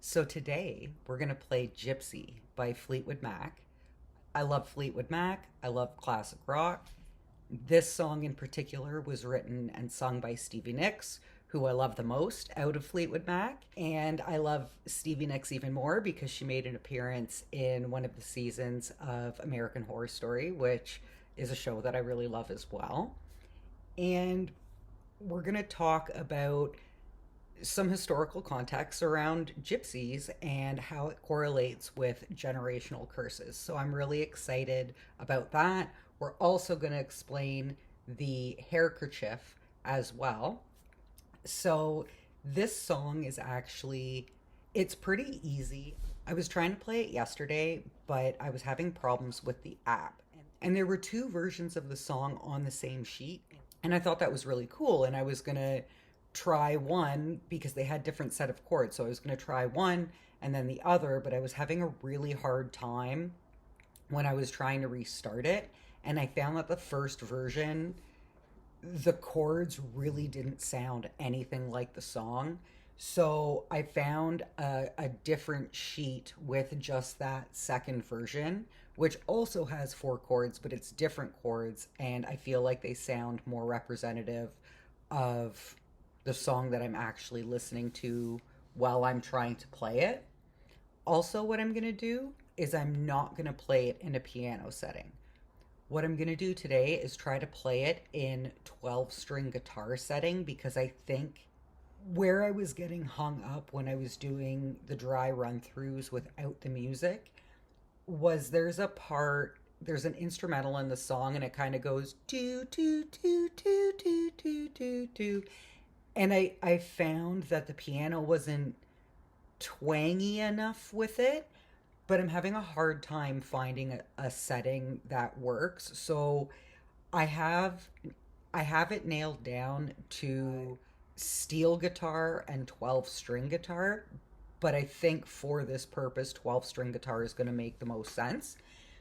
So today we're going to play Gypsy by Fleetwood Mac. I love Fleetwood Mac. I love classic rock. This song in particular was written and sung by Stevie Nicks, who I love the most out of Fleetwood Mac. And I love Stevie Nicks even more because she made an appearance in one of the seasons of American Horror Story, which is a show that I really love as well. And we're going to talk about some historical context around gypsies and how it correlates with generational curses. So I'm really excited about that. We're also going to explain the hairkerchief as well. So this song is actually, it's pretty easy. I was trying to play it yesterday, but I was having problems with the app. And there were two versions of the song on the same sheet. And I thought that was really cool. And I was going to try one because they had different set of chords. So I was going to try one and then the other, but I was having a really hard time when I was trying to restart it. And I found that the first version, the chords really didn't sound anything like the song. So I found a different sheet with just that second version, which also has four chords, but it's different chords. And I feel like they sound more representative of the song that I'm actually listening to while I'm trying to play it. Also, what I'm going to do is I'm not going to play it in a piano setting. What I'm going to do today is try to play it in 12-string guitar setting because I think where I was getting hung up when I was doing the dry run-throughs without the music was there's an instrumental in the song and it kind of goes do do do do do do do do, and I found that the piano wasn't twangy enough with it, but I'm having a hard time finding a setting that works. So I have I have it nailed down to steel guitar and 12-string guitar, but I think for this purpose 12-string guitar is going to make the most sense.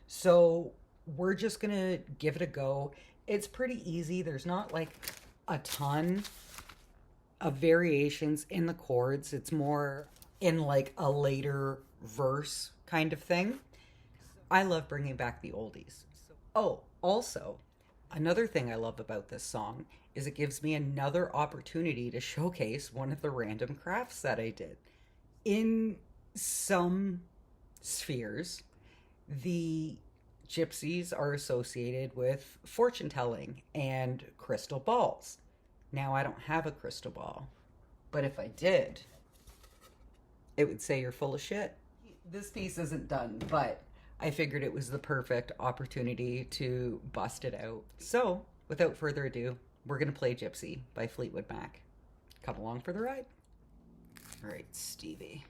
So we're just going to give it a go. It's pretty easy. There's not like a ton of variations in the chords. It's more in like a later verse kind of thing. I love bringing back the oldies. Oh, also, another thing I love about this song is it gives me another opportunity to showcase one of the random crafts that I did. In some spheres, the gypsies are associated with fortune telling and crystal balls. Now, I don't have a crystal ball, but if I did, it would say you're full of shit. This piece isn't done, but I figured it was the perfect opportunity to bust it out. So, without further ado, we're going to play Gypsy by Fleetwood Mac. Come along for the ride. All right, Stevie.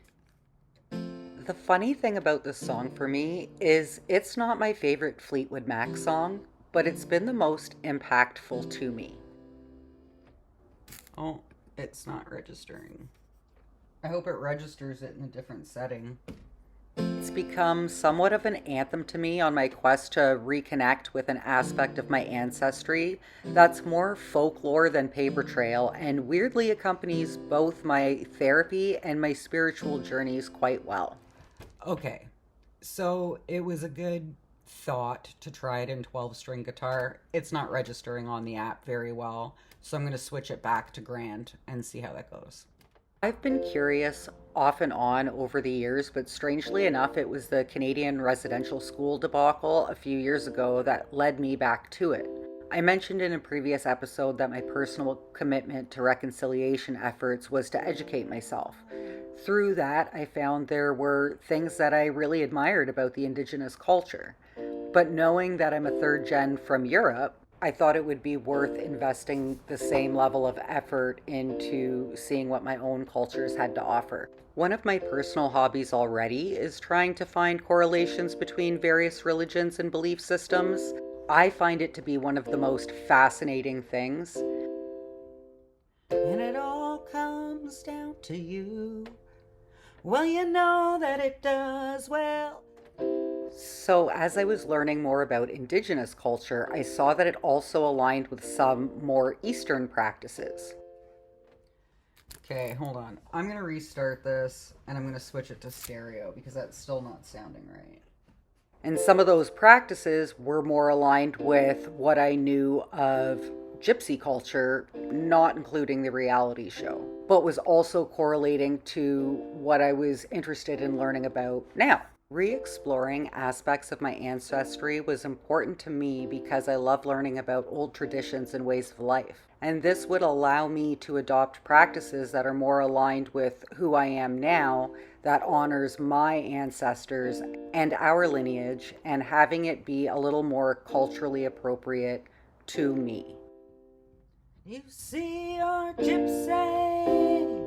The funny thing about this song for me is it's not my favorite Fleetwood Mac song, but it's been the most impactful to me. Oh, it's not registering. I hope it registers it in a different setting. It's become somewhat of an anthem to me on my quest to reconnect with an aspect of my ancestry that's more folklore than paper trail and weirdly accompanies both my therapy and my spiritual journeys quite well. Okay, so it was a good thought to try it in 12-string guitar. It's not registering on the app very well, so I'm going to switch it back to grand and see how that goes. I've been curious off and on over the years, but strangely enough, it was the Canadian residential school debacle a few years ago that led me back to it. I mentioned in a previous episode that my personal commitment to reconciliation efforts was to educate myself. Through that, I found there were things that I really admired about the Indigenous culture. But knowing that I'm a third gen from Europe, I thought it would be worth investing the same level of effort into seeing what my own cultures had to offer. One of my personal hobbies already is trying to find correlations between various religions and belief systems. I find it to be one of the most fascinating things. And it all comes down to you. Well, you know that it does well. So, as I was learning more about Indigenous culture, I saw that it also aligned with some more Eastern practices. Okay, hold on. I'm going to restart this and I'm going to switch it to stereo because that's still not sounding right. And some of those practices were more aligned with what I knew of Gypsy culture, not including the reality show, but was also correlating to what I was interested in learning about now. Re-exploring aspects of my ancestry was important to me because I love learning about old traditions and ways of life. And this would allow me to adopt practices that are more aligned with who I am now, that honors my ancestors and our lineage, and having it be a little more culturally appropriate to me. You see your gypsy,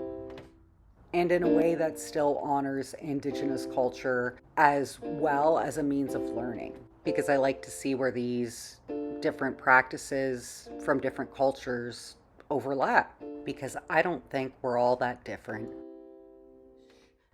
and in a way that still honors Indigenous culture as well as a means of learning. Because I like to see where these different practices from different cultures overlap. Because I don't think we're all that different.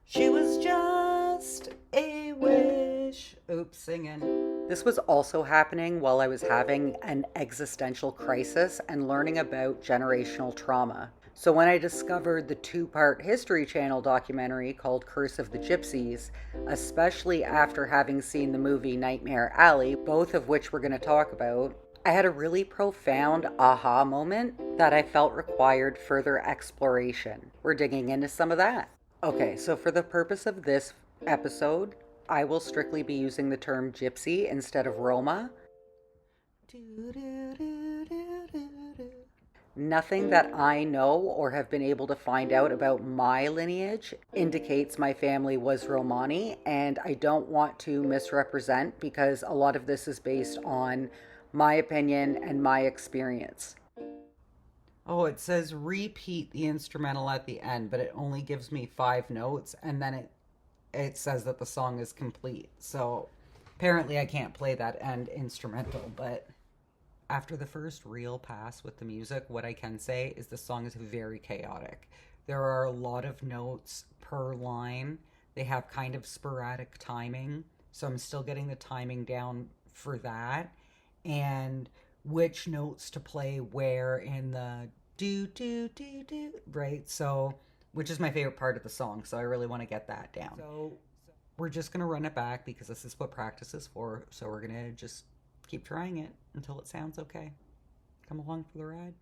She was just a wish. Oops, singing. This was also happening while I was having an existential crisis and learning about generational trauma. So when I discovered the 2-part History Channel documentary called Curse of the Gypsies, especially after having seen the movie Nightmare Alley, both of which we're going to talk about, I had a really profound aha moment that I felt required further exploration. We're digging into some of that. Okay, so for the purpose of this episode, I will strictly be using the term gypsy instead of Roma. Nothing that I know or have been able to find out about my lineage indicates my family was Romani, and I don't want to misrepresent because a lot of this is based on my opinion and my experience. Oh, it says repeat the instrumental at the end, but it only gives me 5 notes, and then it says that the song is complete. So apparently I can't play that end instrumental, but after the first real pass with the music, what I can say is the song is very chaotic. There are a lot of notes per line. They have kind of sporadic timing, so I'm still getting the timing down for that. And which notes to play where in the do, right? So, which is my favorite part of the song, so I really want to get that down. So, we're just going to run it back because this is what practice is for, so we're going to just keep trying it until it sounds okay. Come along for the ride.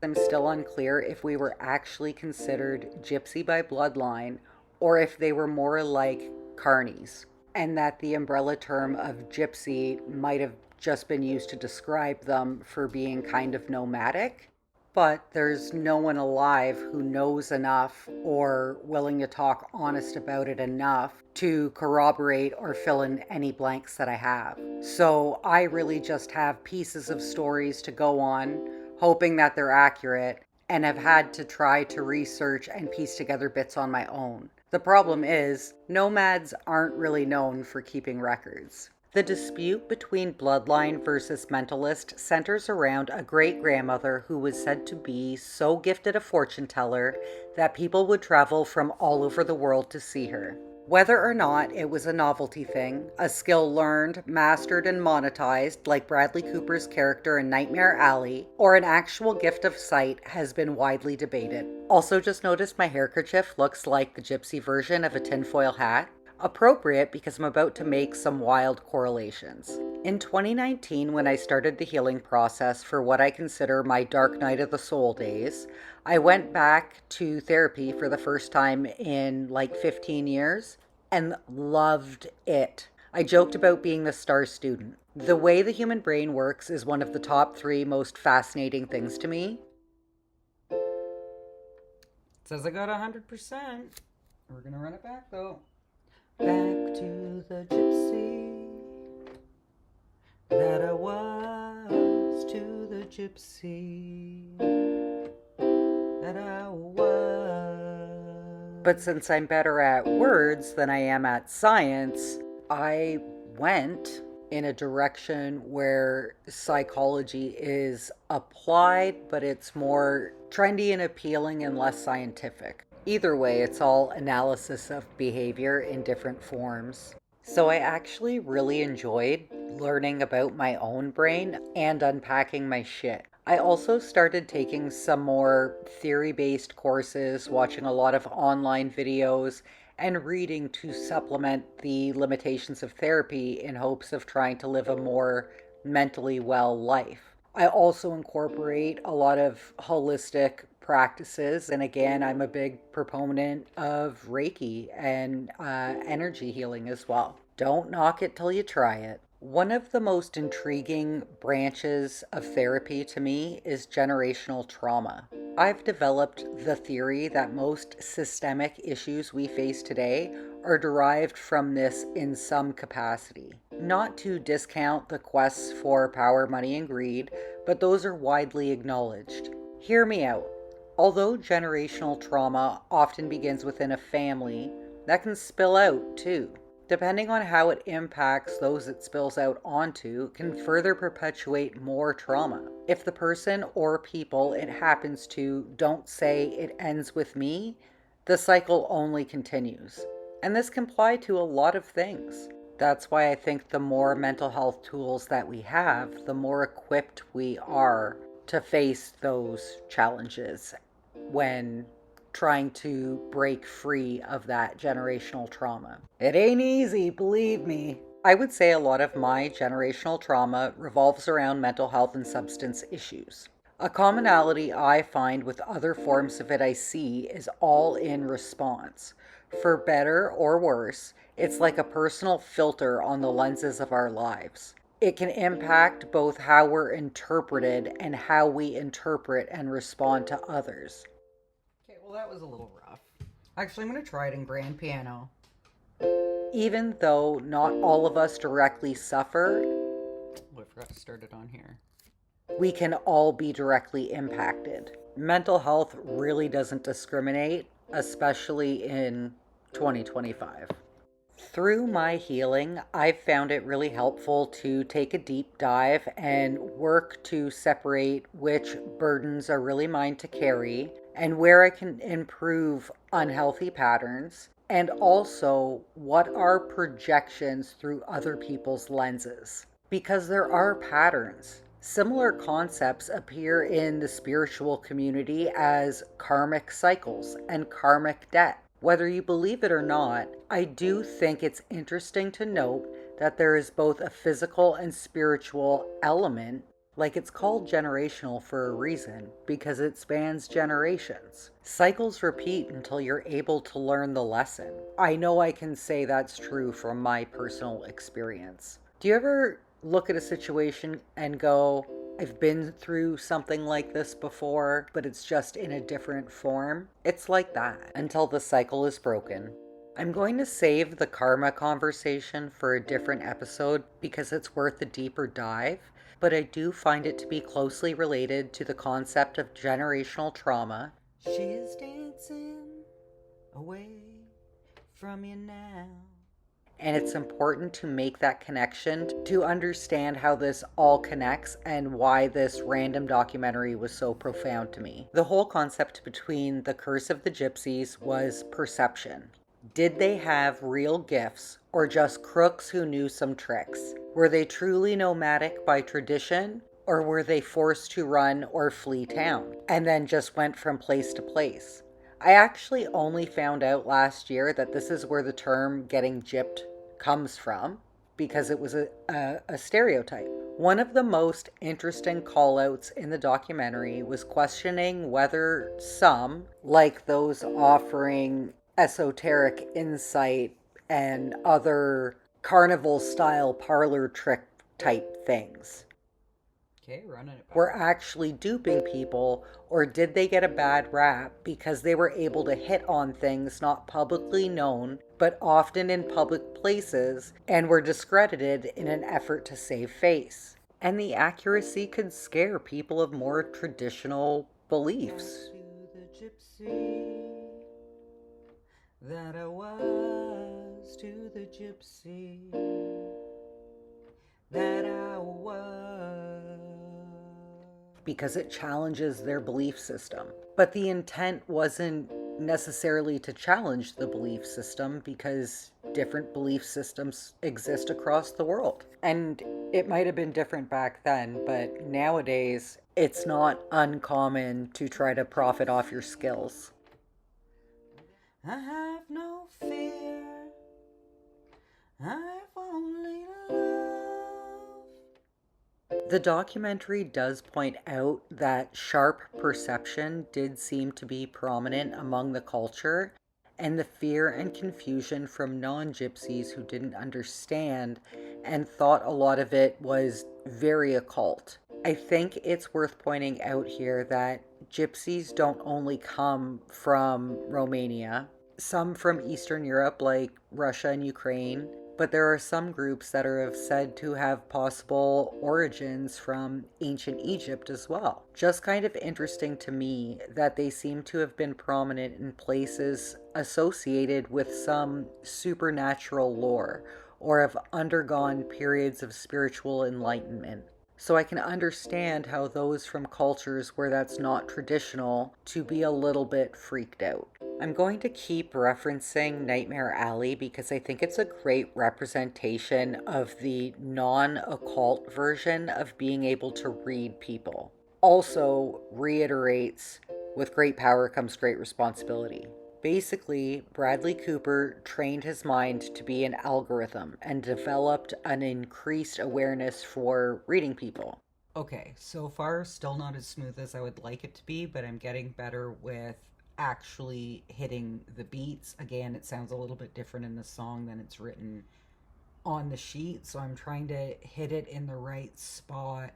I'm still unclear if we were actually considered gypsy by bloodline or if they were more like carnies, and that the umbrella term of gypsy might have just been used to describe them for being kind of nomadic. But there's no one alive who knows enough or willing to talk honest about it enough to corroborate or fill in any blanks that I have. So I really just have pieces of stories to go on, hoping that they're accurate, and have had to try to research and piece together bits on my own. The problem is, nomads aren't really known for keeping records. The dispute between bloodline versus mentalist centers around a great-grandmother who was said to be so gifted a fortune teller that people would travel from all over the world to see her. Whether or not it was a novelty thing, a skill learned, mastered, and monetized like Bradley Cooper's character in Nightmare Alley, or an actual gift of sight has been widely debated. Also just noticed my hairkerchief looks like the gypsy version of a tinfoil hat. Appropriate because I'm about to make some wild correlations. In 2019, when I started the healing process for what I consider my dark night of the soul days, I went back to therapy for the first time in like 15 years and loved it. I joked about being the star student. The way the human brain works is one of the top 3 most fascinating things to me. It says I got 100%. We're gonna run it back though. Back to the gypsy that I was, to the gypsy that I was. But since I'm better at words than I am at science, I went in a direction where psychology is applied, but it's more trendy and appealing and less scientific. Either way, it's all analysis of behavior in different forms. So I actually really enjoyed learning about my own brain and unpacking my shit. I also started taking some more theory-based courses, watching a lot of online videos, and reading to supplement the limitations of therapy in hopes of trying to live a more mentally well life. I also incorporate a lot of holistic practices, and again, I'm a big proponent of Reiki and energy healing as well. Don't knock it till you try it. One of the most intriguing branches of therapy to me is generational trauma. I've developed the theory that most systemic issues we face today are derived from this in some capacity. Not to discount the quests for power, money, and greed, but those are widely acknowledged. Hear me out. Although generational trauma often begins within a family, that can spill out too. Depending on how it impacts those it spills out onto, can further perpetuate more trauma. If the person or people it happens to don't say it ends with me, the cycle only continues. And this can apply to a lot of things. That's why I think the more mental health tools that we have, the more equipped we are to face those challenges when trying to break free of that generational trauma. It ain't easy, believe me. I would say a lot of my generational trauma revolves around mental health and substance issues. A commonality I find with other forms of it I see is all in response. For better or worse, it's like a personal filter on the lenses of our lives. It can impact both how we're interpreted and how we interpret and respond to others. Okay, well, that was a little rough. Actually, I'm going to try it in grand piano. Even though not all of us directly suffer, I forgot to start it on here. We can all be directly impacted. Mental health really doesn't discriminate, especially in 2025. Through my healing, I've found it really helpful to take a deep dive and work to separate which burdens are really mine to carry and where I can improve unhealthy patterns, and also what are projections through other people's lenses. Because there are patterns. Similar concepts appear in the spiritual community as karmic cycles and karmic debt. Whether you believe it or not, I do think it's interesting to note that there is both a physical and spiritual element, like it's called generational for a reason, because it spans generations. Cycles repeat until you're able to learn the lesson. I know I can say that's true from my personal experience. Do you ever look at a situation and go, I've been through something like this before, but it's just in a different form? It's like that until the cycle is broken. I'm going to save the karma conversation for a different episode because it's worth a deeper dive, but I do find it to be closely related to the concept of generational trauma. She is dancing away from you now. And it's important to make that connection to understand how this all connects and why this random documentary was so profound to me. The whole concept between The Curse of the Gypsies was perception. Did they have real gifts or just crooks who knew some tricks? Were they truly nomadic by tradition, or were they forced to run or flee town and then just went from place to place? I actually only found out last year that this is where the term getting gypped comes from, because it was a stereotype. One of the most interesting callouts in the documentary was questioning whether some, like those offering esoteric insight and other carnival-style parlor trick type things, were actually duping people, or did they get a bad rap because they were able to hit on things not publicly known, but often in public places, and were discredited in an effort to save face? And the accuracy could scare people of more traditional beliefs. To the gypsy that I was, to the gypsy that I was, because it challenges their belief system. But the intent wasn't necessarily to challenge the belief system, because different belief systems exist across the world. And It might have been different back then, but nowadays it's not uncommon to try to profit off your skills. I have no fear, I've only love. The documentary does point out that sharp perception did seem to be prominent among the culture, and the fear and confusion from non gypsies who didn't understand and thought a lot of it was very occult. I think it's worth pointing out here that gypsies don't only come from Romania, some from Eastern Europe, like Russia and Ukraine, but there are some groups that are said to have possible origins from ancient Egypt as well. Just kind of interesting to me that they seem to have been prominent in places associated with some supernatural lore or have undergone periods of spiritual enlightenment. So I can understand how those from cultures where that's not traditional to be a little bit freaked out. I'm going to keep referencing Nightmare Alley because I think it's a great representation of the non-occult version of being able to read people. Also reiterates, with great power comes great responsibility. Basically, Bradley Cooper trained his mind to be an algorithm and developed an increased awareness for reading people. Okay, so far, still not as smooth as I would like it to be, but I'm getting better with actually hitting the beats. Again, it sounds a little bit different in the song than it's written on the sheet, so I'm trying to hit it in the right spot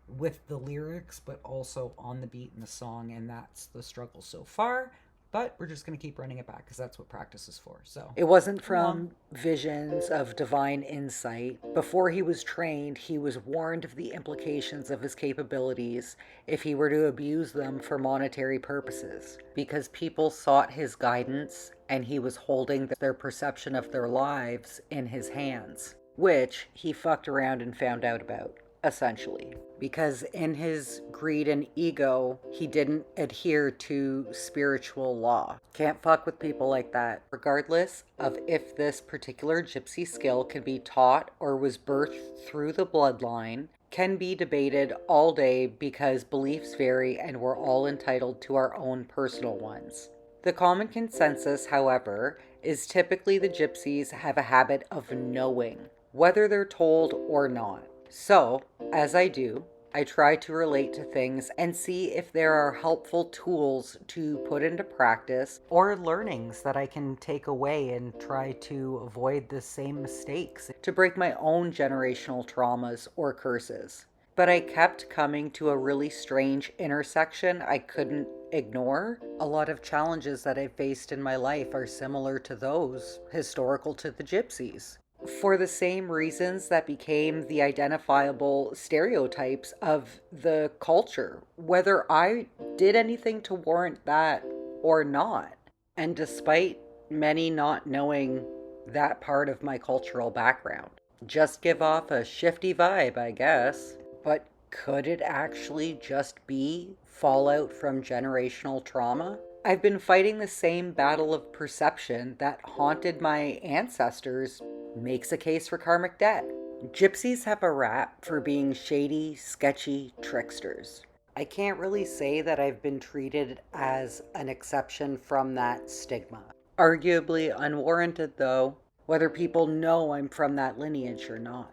with the lyrics, but also on the beat in the song, and that's the struggle so far. But we're just going to keep running it back because that's what practice is for. So it wasn't from visions of divine insight. Before he was trained, he was warned of the implications of his capabilities if he were to abuse them for monetary purposes, because people sought his guidance and he was holding their perception of their lives in his hands, which he fucked around and found out about, essentially. Because in his greed and ego, he didn't adhere to spiritual law. Can't fuck with people like that. Regardless of if this particular gypsy skill can be taught or was birthed through the bloodline, can be debated all day because beliefs vary and we're all entitled to our own personal ones. The common consensus, however, is typically the gypsies have a habit of knowing, whether they're told or not. So, as I do, I try to relate to things and see if there are helpful tools to put into practice or learnings that I can take away and try to avoid the same mistakes to break my own generational traumas or curses. But I kept coming to a really strange intersection I couldn't ignore. A lot of challenges that I faced in my life are similar to those historical to the gypsies, for the same reasons that became the identifiable stereotypes of the culture, whether I did anything to warrant that or not. And despite many not knowing that part of my cultural background, just give off a shifty vibe, I guess. But could it actually just be fallout from generational trauma? I've been fighting the same battle of perception that haunted my ancestors makes a case for karmic debt. Gypsies have a rap for being shady, sketchy tricksters. I can't really say that I've been treated as an exception from that stigma. Arguably unwarranted, though, whether people know I'm from that lineage or not.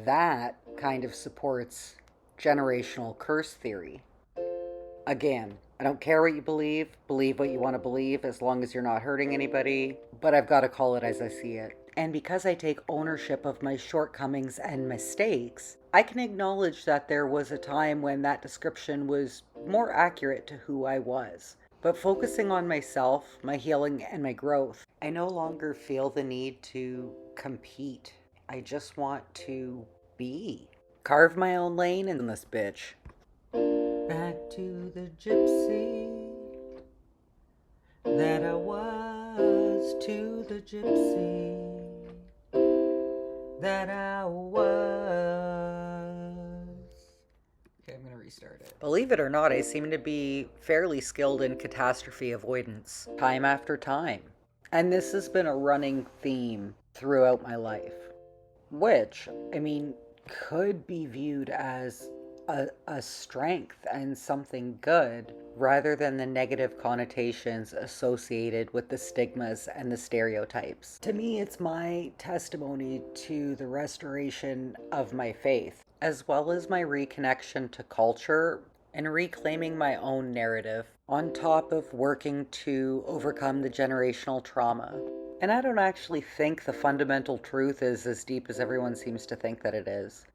That kind of supports generational curse theory. Again, I don't care what you believe what you want to believe as long as you're not hurting anybody, but I've got to call it as I see it. And because I take ownership of my shortcomings and mistakes, I can acknowledge that there was a time when that description was more accurate to who I was. But focusing on myself, my healing, and my growth, I no longer feel the need to compete. I just want to be. Carve my own lane in this bitch. Back to the gypsy that I was, to the gypsy that I was. Okay, I'm gonna restart it. Believe it or not, I seem to be fairly skilled in catastrophe avoidance, time after time. And this has been a running theme throughout my life. Which, I mean, could be viewed as a strength and something good rather than the negative connotations associated with the stigmas and the stereotypes. To me, it's my testimony to the restoration of my faith, as well as my reconnection to culture and reclaiming my own narrative, on top of working to overcome the generational trauma. And I don't actually think the fundamental truth is as deep as everyone seems to think that it is.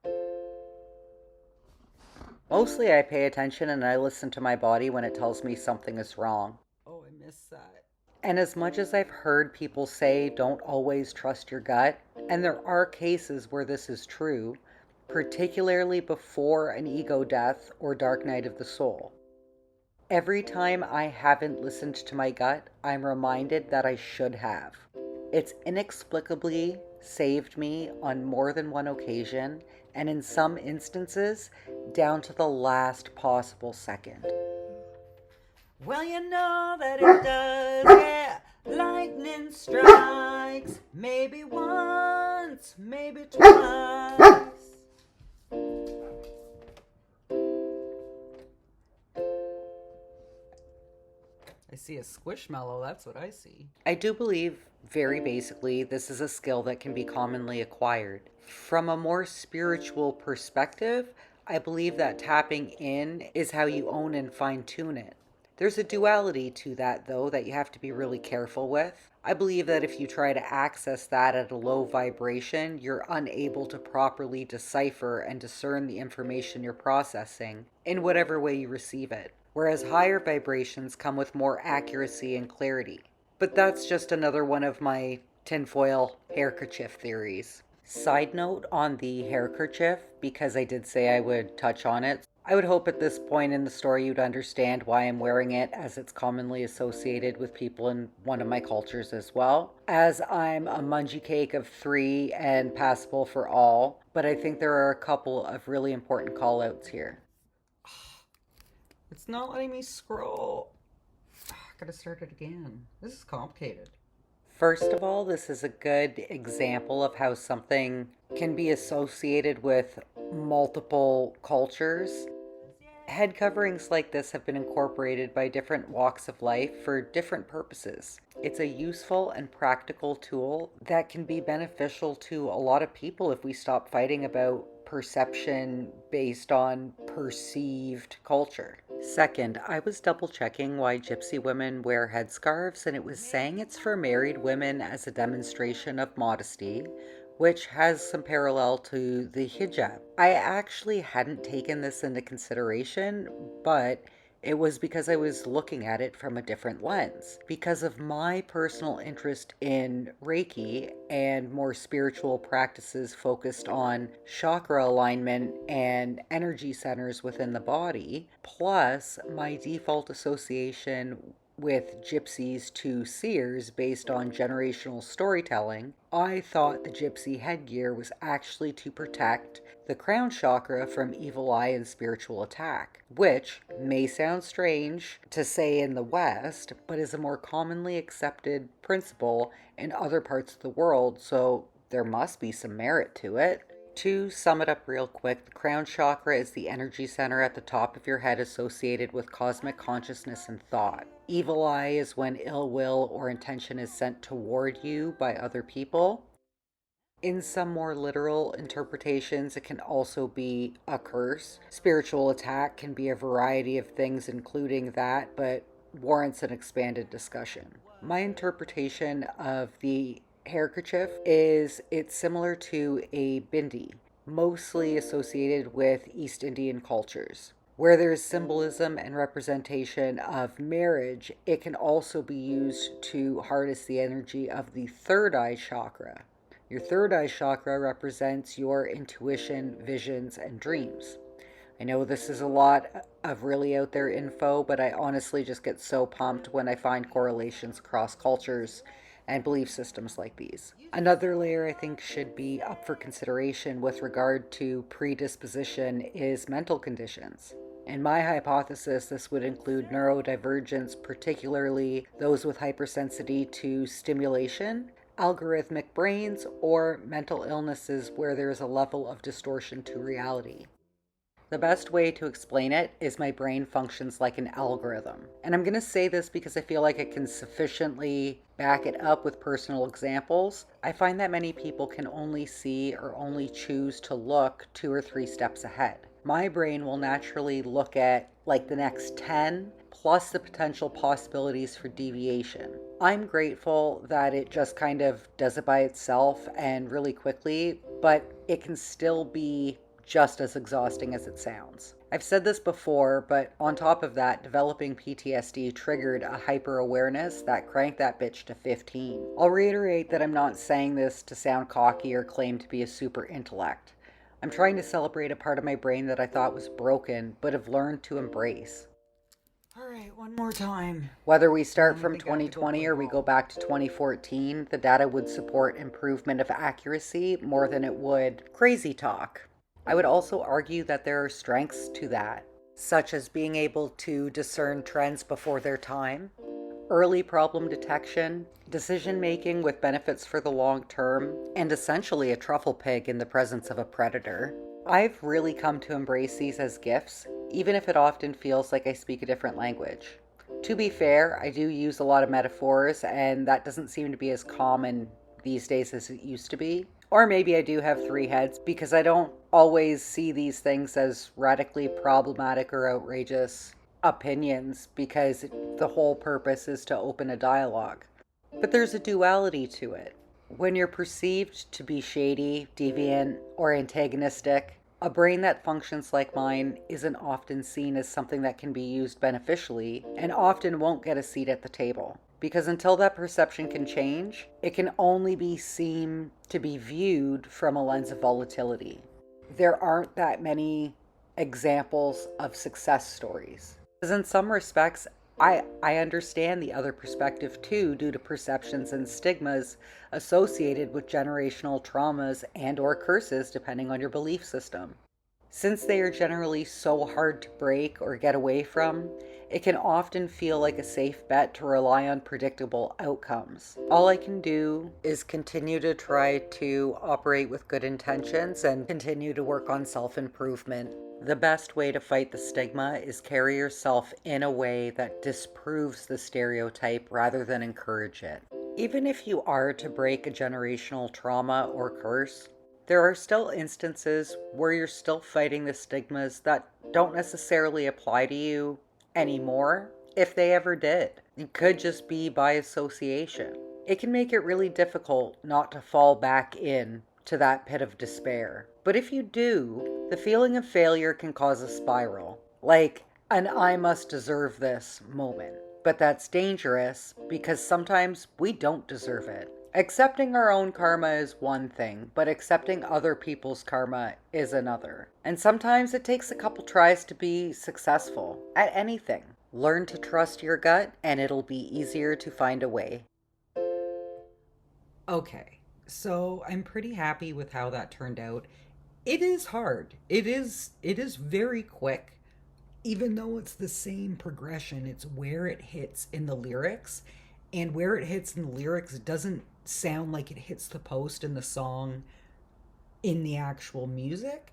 Mostly I pay attention and I listen to my body when it tells me something is wrong. Oh, I missed that. And as much as I've heard people say don't always trust your gut, and there are cases where this is true, particularly before an ego death or dark night of the soul, every time I haven't listened to my gut, I'm reminded that I should have. It's inexplicably saved me on more than one occasion, and in some instances, down to the last possible second. Well, you know that it does, yeah. Lightning strikes, maybe once, maybe twice. I see a squishmallow, that's what I see. I do believe, very basically, this is a skill that can be commonly acquired. From a more spiritual perspective, I believe that tapping in is how you own and fine tune it. There's a duality to that, though, that you have to be really careful with. I believe that if you try to access that at a low vibration, you're unable to properly decipher and discern the information you're processing in whatever way you receive it, whereas higher vibrations come with more accuracy and clarity. But that's just another one of my tinfoil hairkerchief theories. Side note on the hairkerchief, because I did say I would touch on it, I would hope at this point in the story you'd understand why I'm wearing it, as it's commonly associated with people in one of my cultures as well, as I'm a mungie cake of 3 and passable for all, but I think there are a couple of really important call outs here. It's not letting me scroll. I gotta start it again. This is complicated. First of all, this is a good example of how something can be associated with multiple cultures. Head coverings like this have been incorporated by different walks of life for different purposes. It's a useful and practical tool that can be beneficial to a lot of people if we stop fighting about perception based on perceived culture. Second, I was double checking why Gypsy women wear headscarves, and it was saying it's for married women as a demonstration of modesty, which has some parallel to the hijab. I actually hadn't taken this into consideration, but it was because I was looking at it from a different lens. Because of my personal interest in Reiki and more spiritual practices focused on chakra alignment and energy centers within the body, plus my default association with gypsies to seers based on generational storytelling, I thought the gypsy headgear was actually to protect the crown chakra from evil eye and spiritual attack, which may sound strange to say in the West, but is a more commonly accepted principle in other parts of the world, so there must be some merit to it. To sum it up real quick, the crown chakra is the energy center at the top of your head associated with cosmic consciousness and thought. Evil eye is when ill will or intention is sent toward you by other people. In some more literal interpretations, it can also be a curse. Spiritual attack can be a variety of things, including that, but warrants an expanded discussion. My interpretation of the hairkerchief is it's similar to a bindi, mostly associated with East Indian cultures. Where there is symbolism and representation of marriage, it can also be used to harness the energy of the third eye chakra. Your third eye chakra represents your intuition, visions, and dreams. I know this is a lot of really out there info, but I honestly just get so pumped when I find correlations across cultures and belief systems like these. Another layer I think should be up for consideration with regard to predisposition is mental conditions. In my hypothesis, this would include neurodivergence, particularly those with hypersensitivity to stimulation, algorithmic brains, or mental illnesses where there is a level of distortion to reality. The best way to explain it is my brain functions like an algorithm. And I'm going to say this because I feel like I can sufficiently back it up with personal examples. I find that many people can only see or only choose to look 2 or 3 steps ahead. My brain will naturally look at like the next 10 plus the potential possibilities for deviation. I'm grateful that it just kind of does it by itself and really quickly, but it can still be just as exhausting as it sounds. I've said this before, but on top of that, developing PTSD triggered a hyper awareness that cranked that bitch to 15. I'll reiterate that I'm not saying this to sound cocky or claim to be a super intellect. I'm trying to celebrate a part of my brain that I thought was broken, but have learned to embrace. All right, one more time. Whether we start from 2020 or we go back to 2014, the data would support improvement of accuracy more than it would crazy talk. I would also argue that there are strengths to that, such as being able to discern trends before their time, early problem detection, decision making with benefits for the long term, and essentially a truffle pig in the presence of a predator. I've really come to embrace these as gifts, even if it often feels like I speak a different language. To be fair, I do use a lot of metaphors, and that doesn't seem to be as common these days as it used to be. Or maybe I do have 3 heads because I don't always see these things as radically problematic or outrageous opinions because the whole purpose is to open a dialogue. But there's a duality to it. When you're perceived to be shady, deviant, or antagonistic, a brain that functions like mine isn't often seen as something that can be used beneficially and often won't get a seat at the table. Because until that perception can change, it can only be seen to be viewed from a lens of volatility. There aren't that many examples of success stories. Because in some respects, I understand the other perspective too, due to perceptions and stigmas associated with generational traumas and or curses, depending on your belief system. Since they are generally so hard to break or get away from, it can often feel like a safe bet to rely on predictable outcomes. All I can do is continue to try to operate with good intentions and continue to work on self-improvement. The best way to fight the stigma is carry yourself in a way that disproves the stereotype rather than encourage it. Even if you are to break a generational trauma or curse, there are still instances where you're still fighting the stigmas that don't necessarily apply to you anymore, if they ever did. It could just be by association. It can make it really difficult not to fall back in to that pit of despair. But if you do, the feeling of failure can cause a spiral, like an I must deserve this moment. But that's dangerous because sometimes we don't deserve it. Accepting our own karma is one thing, but accepting other people's karma is another. And sometimes it takes a couple tries to be successful at anything. Learn to trust your gut, and it'll be easier to find a way. Okay, so I'm pretty happy with how that turned out. It is hard. It is very quick. Even though it's the same progression, it's where it hits in the lyrics. And where it hits in the lyrics doesn't sound like it hits the post in the song in the actual music.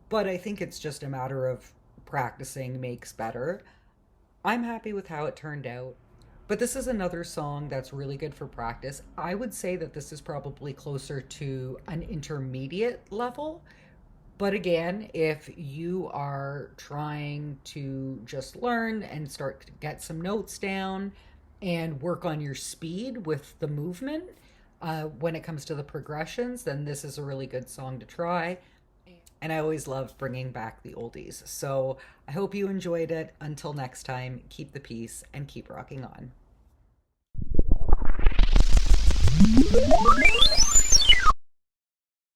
But I think it's just a matter of practicing makes better. I'm happy with how it turned out. But this is another song that's really good for practice. I would say that this is probably closer to an intermediate level. But again, if you are trying to just learn and start to get some notes down and work on your speed with the movement when it comes to the progressions, then this is a really good song to try. And I always love bringing back the oldies. So I hope you enjoyed it. Until next time, keep the peace and keep rocking on.